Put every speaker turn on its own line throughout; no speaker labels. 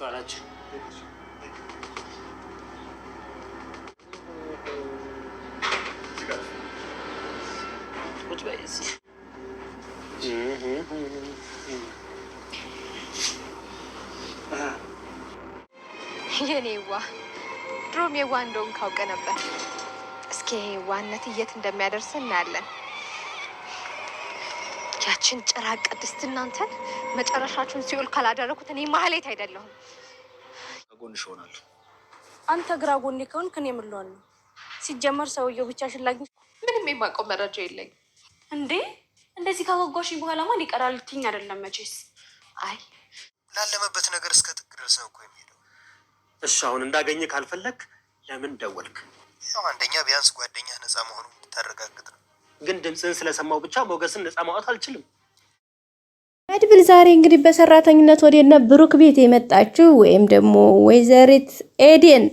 ዋላችሁ። ቁጭ በይ እዚህ።
የኔዋ ድሮም የዋ እንደሆንክ አውቀ ነበር። እስኪ ዋነት የት እንደሚያደርስ እናያለን። ያችን ጭራቅ ቅድስት እናንተን መጨረሻችሁን ሲኦል ካላደረኩት እኔ ማህሌት አይደለሁም።
ጎንሽ ሆናለሁ።
አንተ ግራ ጎኔ ከሆንክ እኔ ምን ልሆን ነው? ሲጀመር ሰውየው ብቻሽን ላግኝ።
ምንም የማውቀው መረጃ የለኝ።
እንዴ እንደዚህ ካጓጓሽኝ በኋላማ ሊቀራል ልትይኝ አይደለም መቼስ?
አይ
ላለመበት ነገር እስከ ጥግ ድረስ ነው እኮ የሚሄደው።
እሺ አሁን እንዳገኘ ካልፈለግ ለምን ደወልክ?
ያው አንደኛ ቢያንስ ጓደኛ ነፃ መሆኑን ታረጋግጥ ነው።
ግን ድምፅህን ስለሰማው ብቻ ሞገስን ነፃ ማውጣት አልችልም።
መድብል ዛሬ እንግዲህ በሰራተኝነት ወደነ ብሩክ ቤት የመጣችው ወይም ደግሞ ወይዘሪት ኤዴን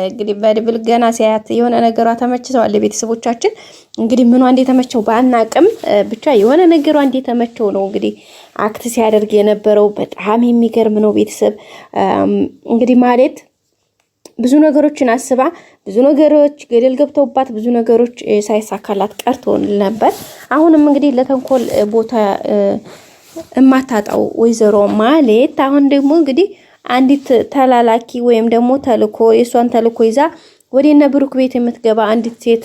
እንግዲህ መድብል ገና ሲያያት የሆነ ነገሯ ተመችተዋል። ቤተሰቦቻችን እንግዲህ ምኗ እንደተመቸው ባናቅም ብቻ የሆነ ነገሯ እንደተመቸው ነው እንግዲህ አክት ሲያደርግ የነበረው። በጣም የሚገርም ነው። ቤተሰብ እንግዲህ ማለት ብዙ ነገሮችን አስባ ብዙ ነገሮች ገደል ገብተውባት ብዙ ነገሮች ሳይሳካላት ቀርቶ ነበር። አሁንም እንግዲህ ለተንኮል ቦታ እማታጣው ወይዘሮ ማለት አሁን ደግሞ እንግዲህ አንዲት ተላላኪ ወይም ደግሞ ተልኮ የሷን ተልኮ ይዛ ወደነ ብሩክ ቤት የምትገባ አንዲት ሴት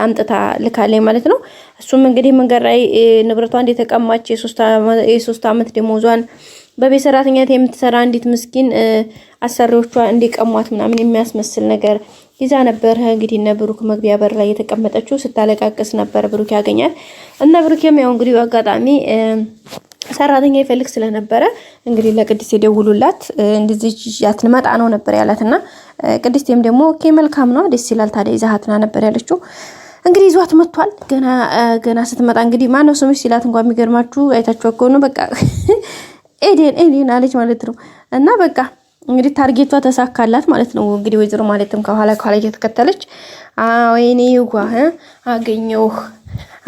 አምጥታ ልካለኝ ማለት ነው። እሱም እንግዲህ መንገድ ላይ ንብረቷ እንደተቀማች የ3 አመት ደሞዟን በቤት ሰራተኛት የምትሰራ አንዲት ምስኪን አሰሪዎቿ እንዲቀሟት ምናምን የሚያስመስል ነገር ይዛ ነበር። እንግዲህ እነ ብሩክ መግቢያ በር ላይ የተቀመጠችው ስታለቃቅስ ነበር ብሩክ ያገኛል። እና ብሩክም ያው እንግዲህ አጋጣሚ ሰራተኛ ይፈልግ ስለነበረ እንግዲህ ለቅድስት የደውሉላት እንደዚህ ያትመጣ ነው ነበር ያላትና ቅድስቴም ደግሞ ኦኬ መልካም ነው ደስ ይላል ታዲያ ይዛሃትና ነበር ያለችው። እንግዲህ ይዟት መጥቷል። ገና ስትመጣ እንግዲህ ማነው ስምሽ ሲላት እንኳን የሚገርማችሁ አይታችሁ እኮ ነው በቃ ኤዴን አለች ማለት ነው። እና በቃ እንግዲህ ታርጌቷ ተሳካላት ማለት ነው። እንግዲህ ወይዘሮ ማለትም ከኋላ እየተከተለች ወይኔ ይዋህ አገኘው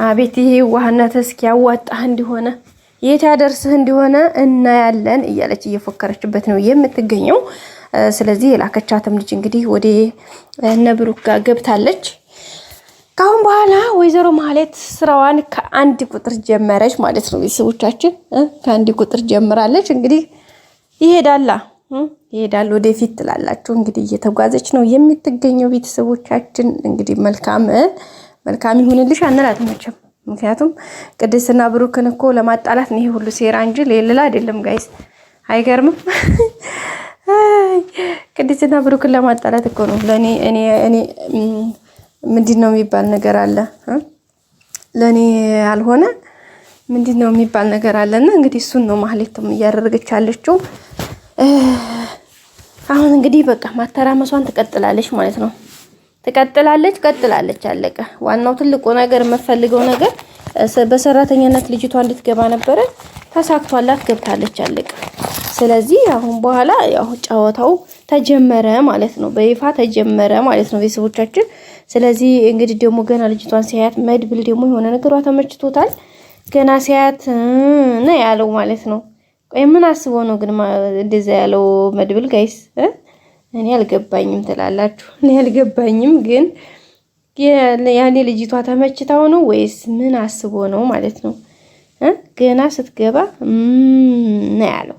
አቤት ይሄ ዋህነት እስኪ ያዋጣህ እንደሆነ የት ያደርስህ እንደሆነ እናያለን እያለች እየፎከረችበት ነው የምትገኘው። ስለዚህ የላከቻትም ልጅ እንግዲህ ወደ እነ ብሩክ ጋር ገብታለች። ካሁን በኋላ ወይዘሮ ማለት ስራዋን ከአንድ ቁጥር ጀመረች ማለት ነው። ቤተሰቦቻችን ከአንድ ቁጥር ጀምራለች። እንግዲህ ይሄዳል ወደፊት ትላላችሁ። እንግዲህ እየተጓዘች ነው የምትገኘው። ቤተሰቦቻችን እንግዲህ መልካም ይሁንልሽ አንላት መቼም። ምክንያቱም ቅድስትና ብሩክን እኮ ለማጣላት ነው ይሄ ሁሉ ሴራ እንጂ ሌላ አይደለም ጋይስ። አይገርምም? ቅድስትና ብሩክን ለማጣላት እኮ ነው። ለኔ እኔ ምንድነው የሚባል ነገር አለ ለኔ ያልሆነ ምንድነው የሚባል ነገር አለና እንግዲህ እሱን ነው ማህሌትም እያደረገች ያለችው። አሁን እንግዲህ በቃ ማተራመሷን ትቀጥላለች ማለት ነው። ቀጥላለች አለቀ። ዋናው ትልቁ ነገር የምፈልገው ነገር በሰራተኛነት ልጅቷ እንድትገባ ነበረ። ተሳክቷላት ገብታለች አለቀ። ስለዚህ አሁን በኋላ ያው ጫወታው ተጀመረ ማለት ነው። በይፋ ተጀመረ ማለት ነው ቤተሰቦቻችን። ስለዚህ እንግዲህ ደግሞ ገና ልጅቷን ሲያያት መድብል ደግሞ የሆነ ነገሯ ተመችቶታል። ገና ሲያያት ነው ያለው ማለት ነው። ቆይ ምን አስቦ ነው ግን እንደዛ ያለው መድብል ጋይስ? እኔ አልገባኝም ትላላችሁ። እኔ አልገባኝም ግን ያኔ ልጅቷ ተመችታው ነው ወይስ ምን አስቦ ነው ማለት ነው? ገና ስትገባ ነው ያለው።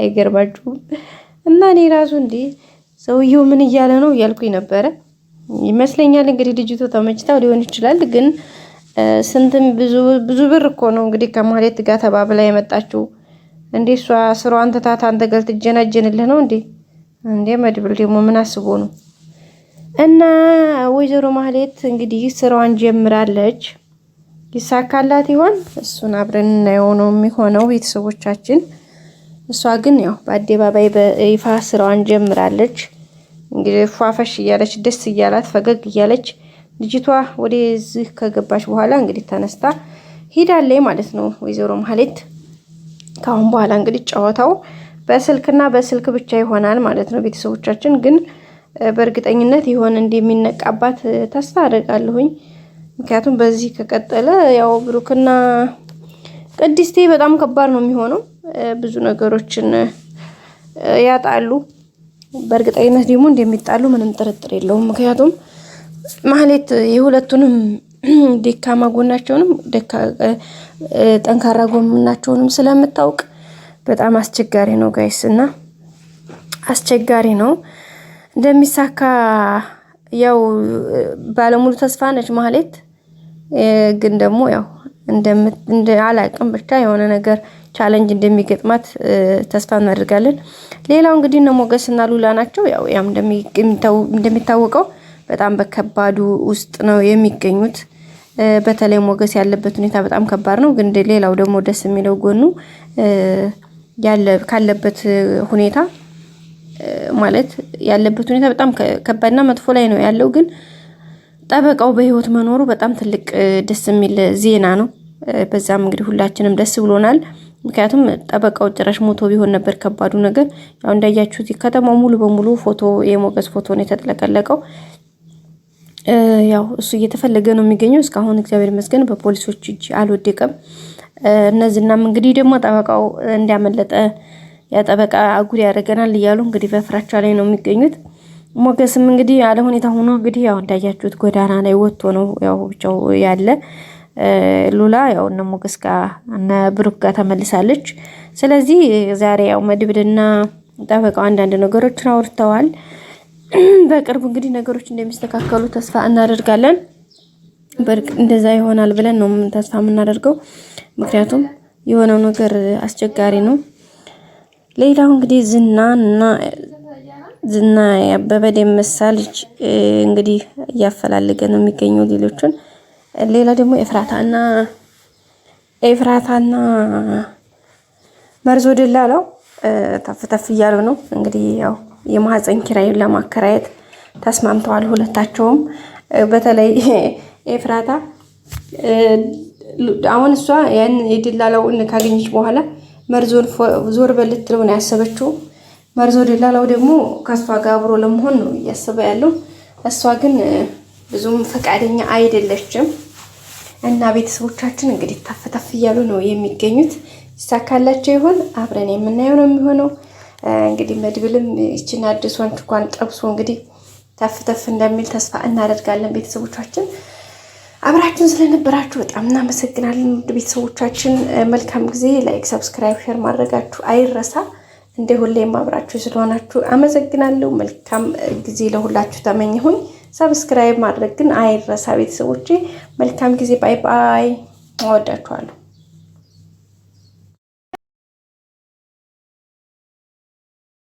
አይገርማችሁም? እና እኔ ራሱ እንዴ ሰውየው ምን እያለ ነው እያልኩኝ ነበረ። ይመስለኛል እንግዲህ ልጅቷ ተመችታው ሊሆን ይችላል። ግን ስንትም ብዙ ብር እኮ ነው እንግዲህ ከማህሌት ጋር ተባብላ የመጣችው። እንዴ እሷ ስራዋን ተታታ አንተ ጋር ትጀናጀንልህ ነው እንዴ መድብል ደግሞ ምን አስቦ ነው? እና ወይዘሮ ማህሌት እንግዲህ ስራዋን ጀምራለች። ይሳካላት ይሆን? እሱን አብረን እናየው ነው የሚሆነው ቤተሰቦቻችን። እሷ ግን ያው በአደባባይ በይፋ ስራዋን ጀምራለች። እንግዲህ ፏፈሽ እያለች ደስ እያላት ፈገግ እያለች ልጅቷ ወደዚህ ከገባች በኋላ እንግዲህ ተነስታ ሄዳለች ማለት ነው ወይዘሮ ማህሌት። ካሁን በኋላ እንግዲህ ጨዋታው በስልክ ብቻ ይሆናል ማለት ነው ቤተሰቦቻችን። ግን በእርግጠኝነት ይሆን እንደሚነቃባት ተስፋ አደርጋለሁኝ። ምክንያቱም በዚህ ከቀጠለ ያው ብሩክና ቅድስቴ በጣም ከባድ ነው የሚሆነው። ብዙ ነገሮችን ያጣሉ። በእርግጠኝነት ደግሞ እንደሚጣሉ ምንም ጥርጥር የለውም። ምክንያቱም ማህሌት የሁለቱንም ደካማ ጎናቸውንም ጠንካራ ጎናቸውንም ስለምታውቅ በጣም አስቸጋሪ ነው ጋይስ እና አስቸጋሪ ነው። እንደሚሳካ ያው ባለሙሉ ተስፋ ነች ማህሌት። ግን ደግሞ ያው አላቅም ብቻ የሆነ ነገር ቻሌንጅ እንደሚገጥማት ተስፋ እናደርጋለን። ሌላው እንግዲህ እነ ሞገስና ሉላ ናቸው። ያው እንደሚታወቀው በጣም በከባዱ ውስጥ ነው የሚገኙት። በተለይ ሞገስ ያለበት ሁኔታ በጣም ከባድ ነው። ግን ሌላው ደግሞ ደስ የሚለው ጎኑ ካለበት ሁኔታ ማለት ያለበት ሁኔታ በጣም ከባድና መጥፎ ላይ ነው ያለው። ግን ጠበቃው በህይወት መኖሩ በጣም ትልቅ ደስ የሚል ዜና ነው። በዛም እንግዲህ ሁላችንም ደስ ብሎናል። ምክንያቱም ጠበቃው ጭራሽ ሞቶ ቢሆን ነበር ከባዱ ነገር። ያው እንዳያችሁት ከተማው ሙሉ በሙሉ የሞገስ ፎቶ ነው የተጥለቀለቀው። ያው እሱ እየተፈለገ ነው የሚገኘው። እስካሁን እግዚአብሔር ይመስገን በፖሊሶች እጅ አልወደቀም። እነዚህናም እንግዲህ ደግሞ ጠበቃው እንዲያመለጠ ያ ጠበቃ አጉድ ያደርገናል እያሉ እንግዲህ በፍራቻ ላይ ነው የሚገኙት። ሞገስም እንግዲህ ያለ ሁኔታ ሆኖ እንግዲህ ያው እንዳያችሁት ጎዳና ላይ ወጥቶ ነው ያው ብቻው ያለ። ሉላ ያው እነ ሞገስ ጋር እነ ብሩክ ጋር ተመልሳለች። ስለዚህ ዛሬ ያው መድብልና ጠበቃው አንዳንድ ነገሮችን አውርተዋል። በቅርቡ እንግዲህ ነገሮች እንደሚስተካከሉ ተስፋ እናደርጋለን። እንደዛ ይሆናል ብለን ነው ተስፋ የምናደርገው። ምክንያቱም የሆነው ነገር አስቸጋሪ ነው። ሌላው እንግዲህ ዝና ያበበ ደመሳ ልጅ እንግዲህ እያፈላለገ ነው የሚገኘው ሌሎቹን። ሌላ ደግሞ ኤፍራታና መርዞ ደላላው ተፍተፍ እያሉ ነው እንግዲህ ያው የማህፀን ኪራዩን ለማከራየት ተስማምተዋል ሁለታቸውም። በተለይ ኤፍራታ አሁን እሷ ያን የደላላውን ካገኘች በኋላ መርዞን ዞር በልትለው ነው ያሰበችው። መርዞ ደላላው ደግሞ ከሷ ጋር አብሮ ለመሆን ነው እያሰበ ያለው። እሷ ግን ብዙም ፈቃደኛ አይደለችም። እና ቤተሰቦቻችን እንግዲህ ተፍተፍ እያሉ ነው የሚገኙት። ይሳካላቸው ይሆን አብረን የምናየው ነው የሚሆነው። እንግዲህ መድብልም እቺን አዲሷን እንኳን ጠብሶ እንግዲህ ተፍተፍ እንደሚል ተስፋ እናደርጋለን። ቤተሰቦቻችን አብራችሁን ስለነበራችሁ በጣም እናመሰግናለን። ቤተሰቦቻችን መልካም ጊዜ። ላይክ፣ ሰብስክራይብ፣ ሼር ማድረጋችሁ አይረሳ። እንደ ሁሌም አብራችሁ ስለሆናችሁ አመሰግናለሁ። መልካም ጊዜ ለሁላችሁ ተመኘሁኝ። ሰብስክራይብ ማድረግ ግን አይረሳ ቤተሰቦቼ። መልካም ጊዜ። ባይ ባይ። እወዳችኋለሁ።